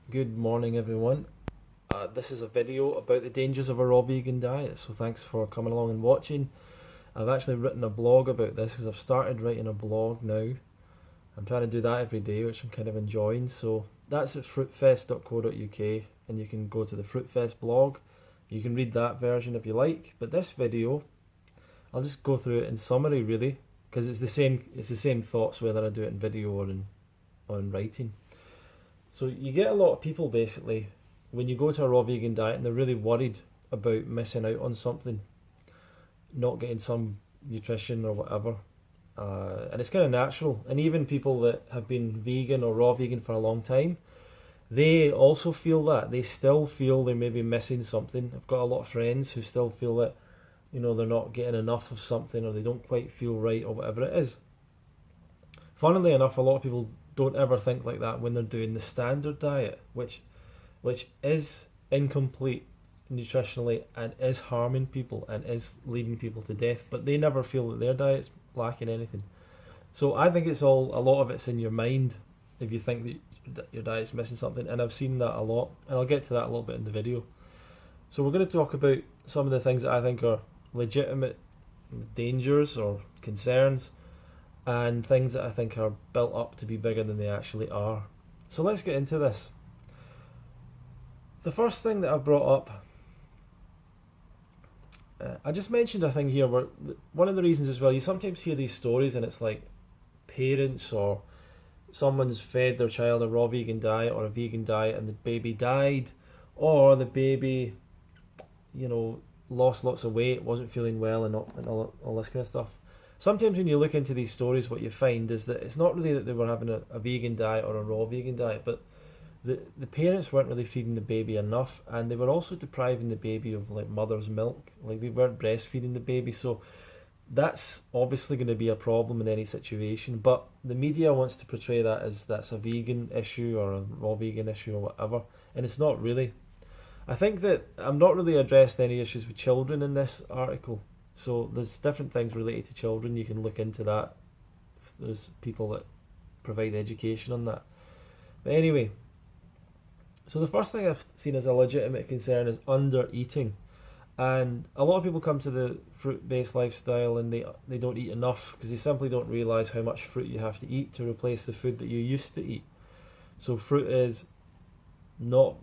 Good morning, everyone. This is a video about the dangers of a raw vegan diet, so thanks for coming along and watching. I've actually written a blog about this because I've started writing a blog now. I'm trying to do that every day, which I'm kind of enjoying. So that's at fruitfest.co.uk, and you can go to the Fruitfest blog. You can read that version if you like, but this video, I'll just go through it in summary really, because it's the same thoughts whether I do it in video or in writing. So you get a lot of people basically when you go to a raw vegan diet and they're really worried about missing out on something, not getting some nutrition or whatever. And it's kind of natural. And even people that have been vegan or raw vegan for a long time, they also feel that. They still feel they may be missing something. I've got a lot of friends who still feel that, they're not getting enough of something or they don't quite feel right or whatever it is. Funnily enough, a lot of people don't ever think like that when they're doing the standard diet, which is incomplete nutritionally and is harming people and is leading people to death, but they never feel that their diet's lacking anything. So I think a lot of it's in your mind if you think that your diet's missing something, and I've seen that a lot, and I'll get to that a little bit in the video. So we're going to talk about some of the things that I think are legitimate dangers or concerns, and things that I think are built up to be bigger than they actually are. So let's get into this. The first thing that I've brought up, I just mentioned a thing here where one of the reasons as well, you sometimes hear these stories and it's like parents or someone's fed their child a raw vegan diet or a vegan diet and the baby died, or the baby, lost lots of weight, wasn't feeling well, and all this kind of stuff. Sometimes when you look into these stories, what you find is that it's not really that they were having a vegan diet or a raw vegan diet, but the parents weren't really feeding the baby enough, and they were also depriving the baby of like mother's milk. Like they weren't breastfeeding the baby, so that's obviously going to be a problem in any situation. But the media wants to portray that as that's a vegan issue or a raw vegan issue or whatever, and it's not really. I think that I'm not really addressed any issues with children in this article. So there's different things related to children. You can look into that. There's people that provide education on that. But anyway, so the first thing I've seen as a legitimate concern is undereating. And a lot of people come to the fruit-based lifestyle and they don't eat enough because they simply don't realise how much fruit you have to eat to replace the food that you used to eat. So fruit is not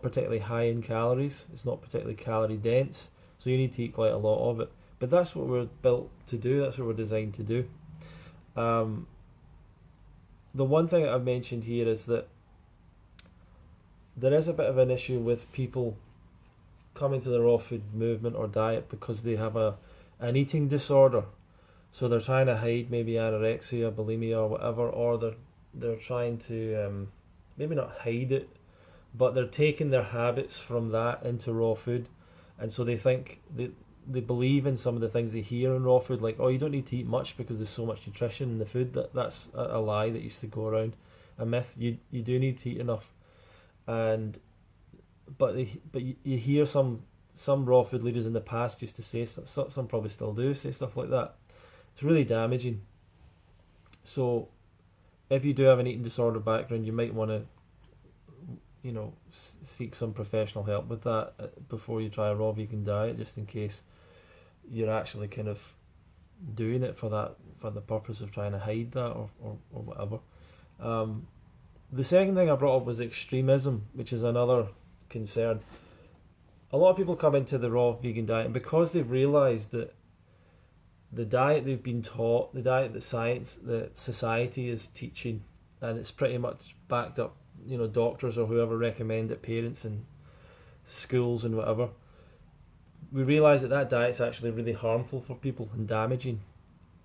particularly high in calories. It's not particularly calorie dense. So you need to eat quite a lot of it. But that's what we're built to do. That's what we're designed to do. The one thing I've mentioned here is that there is a bit of an issue with people coming to the raw food movement or diet because they have an eating disorder. So they're trying to hide maybe anorexia, bulimia, or whatever, or they're trying to maybe not hide it, but they're taking their habits from that into raw food, and so they think they believe in some of the things they hear in raw food, like, oh, you don't need to eat much because there's so much nutrition in the food. That's a lie that used to go around, a myth. You do need to eat enough, and but you hear some raw food leaders in the past used to say, some probably still do say stuff like that. It's really damaging. So if you do have an eating disorder background, you might want to seek some professional help with that before you try a raw vegan diet, just in case you're actually kind of doing it for the purpose of trying to hide that or whatever. The second thing I brought up was extremism, which is another concern. A lot of people come into the raw vegan diet, and because they've realised that the diet they've been taught, the diet that society is teaching, and it's pretty much backed up, doctors or whoever recommend it, parents and schools and whatever, we realise that diet's actually really harmful for people and damaging,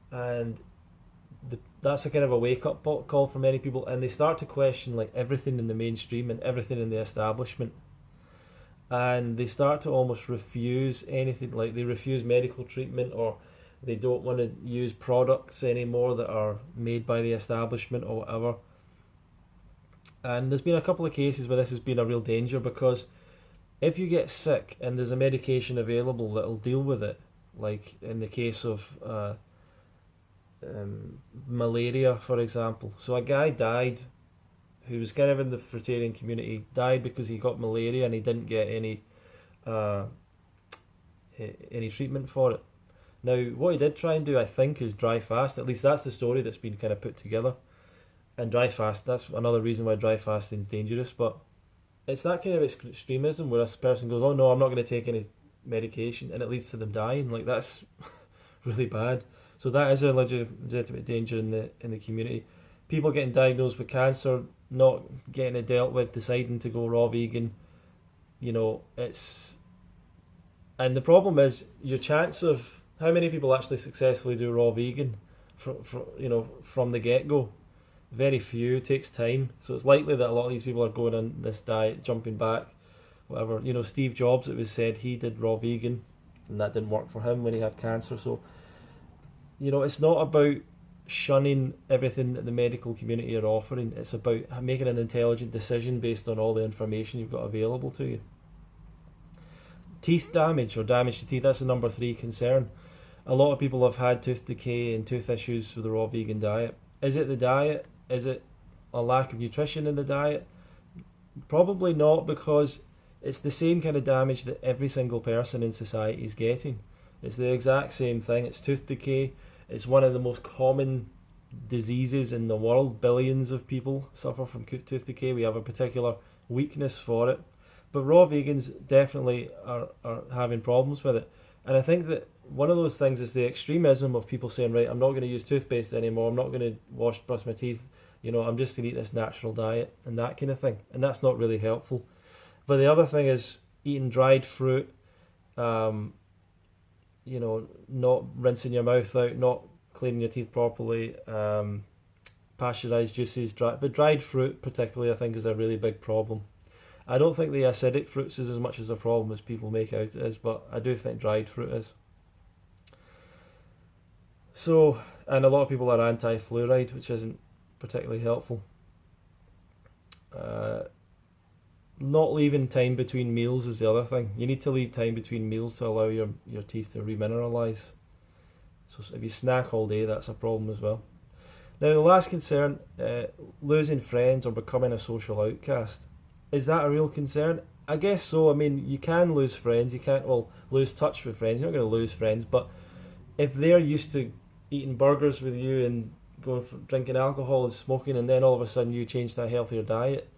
and that's a kind of a wake-up call for many people, and they start to question like everything in the mainstream and everything in the establishment, and they start to almost refuse anything, like they refuse medical treatment, or they don't want to use products anymore that are made by the establishment or whatever. And there's been a couple of cases where this has been a real danger, because if you get sick and there's a medication available that'll deal with it, like in the case of malaria, for example. So a guy died who was kind of in the fruitarian community, died because he got malaria and he didn't get uh, any treatment for it. Now, what he did try and do, I think, is dry fast. At least that's the story that's been kind of put together. And dry fast, that's another reason why dry fasting is dangerous. But it's that kind of extremism where a person goes, oh no, I'm not going to take any medication, and it leads to them dying. Like, that's really bad. So that is a legitimate danger in the community. People getting diagnosed with cancer, not getting it dealt with, deciding to go raw vegan, and the problem is your chance of how many people actually successfully do raw vegan from the get-go. Very few. It takes time, so it's likely that a lot of these people are going on this diet, jumping back, whatever. Steve Jobs, it was said he did raw vegan and that didn't work for him when he had cancer. So it's not about shunning everything that the medical community are offering. It's about making an intelligent decision based on all the information you've got available to you. Teeth damage or damage to teeth, that's the number 3 concern. A lot of people have had tooth decay and tooth issues with the raw vegan diet. Is it the diet? Is it a lack of nutrition in the diet? Probably not, because it's the same kind of damage that every single person in society is getting. It's the exact same thing. It's tooth decay. It's one of the most common diseases in the world. Billions of people suffer from tooth decay. We have a particular weakness for it. But raw vegans definitely are having problems with it. And I think that one of those things is the extremism of people saying, right, I'm not going to use toothpaste anymore, I'm not going to brush my teeth, I'm just going to eat this natural diet and that kind of thing. And that's not really helpful. But the other thing is eating dried fruit, not rinsing your mouth out, not cleaning your teeth properly, pasteurised juices, but dried fruit particularly I think is a really big problem. I don't think the acidic fruits is as much as a problem as people make out it is, but I do think dried fruit is. So, and a lot of people are anti-fluoride, which isn't particularly helpful. Not leaving time between meals is the other thing. You need to leave time between meals to allow your teeth to remineralise. So if you snack all day, that's a problem as well. Now the last concern, losing friends or becoming a social outcast. Is that a real concern? I guess so. I mean, you can lose friends. You can't, lose touch with friends. You're not going to lose friends. But if they're used to eating burgers with you and going for drinking alcohol and smoking, and then all of a sudden you change to a healthier diet,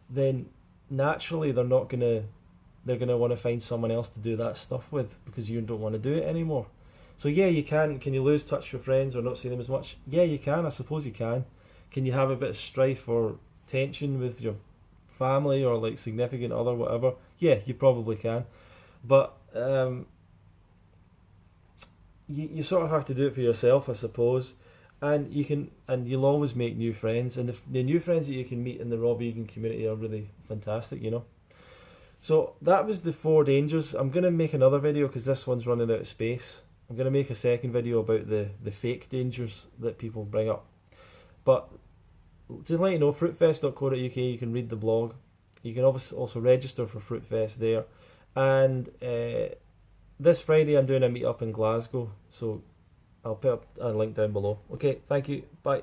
then naturally they're going to want to find someone else to do that stuff with because you don't want to do it anymore. So yeah, you can. Can you lose touch with friends or not see them as much? Yeah, you can. I suppose you can. Can you have a bit of strife or tension with your family or like significant other, whatever? Yeah, you probably can. But you sort of have to do it for yourself, I suppose. And you'll always make new friends, and the new friends that you can meet in the raw vegan community are really fantastic, So that was the 4 dangers. I'm going to make another video because this one's running out of space. I'm going to make a second video about the fake dangers that people bring up. But just let you know, fruitfest.co.uk, you can read the blog. You can obviously also register for Fruitfest there. And this Friday I'm doing a meet up in Glasgow, so I'll put up a link down below. Okay, thank you, bye.